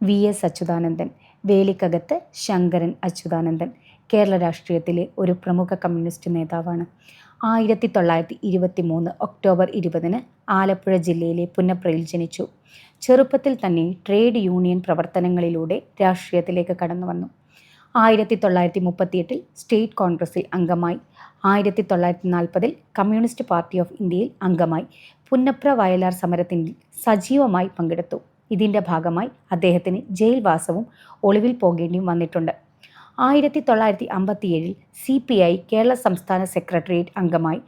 VS Achuthanandan, വേലിക്കകത്ത് Sankaran Achuthanandan Kerala രാഷ്ട്രീയത്തിലെ ഒരു പ്രമുഖ കമ്മ്യൂണിസ്റ്റ് നേതാവാണ്. 1923 ഒക്ടോബർ 20 ആലപ്പുഴ ജില്ലയിലെ പുന്നപ്രയിൽ ജനിച്ചു. ചെറുപ്പത്തിൽ തന്നെ ട്രേഡ് യൂണിയൻ പ്രവർത്തനങ്ങളിലൂടെ രാഷ്ട്രീയത്തിലേക്ക് കടന്നുവന്നു. 1938 സ്റ്റേറ്റ് കോൺഗ്രസിൽ അംഗമായി. 1940 കമ്മ്യൂണിസ്റ്റ് പാർട്ടി ഓഫ് ഇന്ത്യയിൽ അംഗമായി. പുന്നപ്ര വയലാർ സമരത്തിൽ സജീവമായി പങ്കെടുത്തു. ഇതിൻ്റെ ഭാഗമായി അദ്ദേഹത്തിന് ജയിൽവാസവും ഒളിവിൽ പോകേണ്ടിയും വന്നിട്ടുണ്ട്. 1957 CPI കേരള സംസ്ഥാന സെക്രട്ടേറിയറ്റ് അംഗമായി.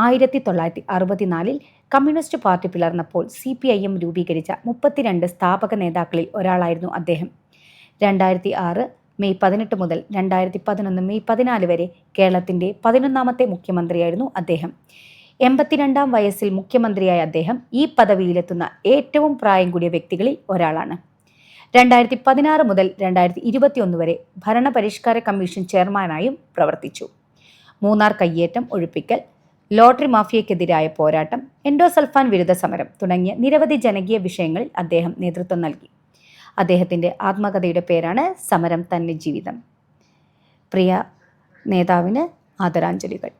1964 കമ്മ്യൂണിസ്റ്റ് പാർട്ടി പിളർന്നപ്പോൾ CPIM രൂപീകരിച്ച 32 സ്ഥാപക നേതാക്കളിൽ ഒരാളായിരുന്നു അദ്ദേഹം. 2006 മെയ് 18 മുതൽ 2011 മെയ് 14 വരെ കേരളത്തിൻ്റെ 11ാമത്തെ മുഖ്യമന്ത്രിയായിരുന്നു അദ്ദേഹം. 82-ാം വയസ്സിൽ മുഖ്യമന്ത്രിയായ അദ്ദേഹം ഈ പദവിയിലെത്തുന്ന ഏറ്റവും പ്രായം കൂടിയ വ്യക്തികളിൽ ഒരാളാണ്. 2016 മുതൽ 2021 വരെ ഭരണപരിഷ്കാര കമ്മീഷൻ ചെയർമാനായും പ്രവർത്തിച്ചു. മൂന്നാർ കയ്യേറ്റം ഒഴിപ്പിക്കൽ, ലോട്ടറി മാഫിയയ്ക്കെതിരായ പോരാട്ടം, എൻഡോസൾഫാൻ വിരുദ്ധ സമരം തുടങ്ങിയ നിരവധി ജനകീയ വിഷയങ്ങളിൽ അദ്ദേഹം നേതൃത്വം നൽകി. അദ്ദേഹത്തിൻ്റെ ആത്മകഥയുടെ പേരാണ് സമരം തന്നെ ജീവിതം. പ്രിയ നേതാവിന് ആദരാഞ്ജലികൾ.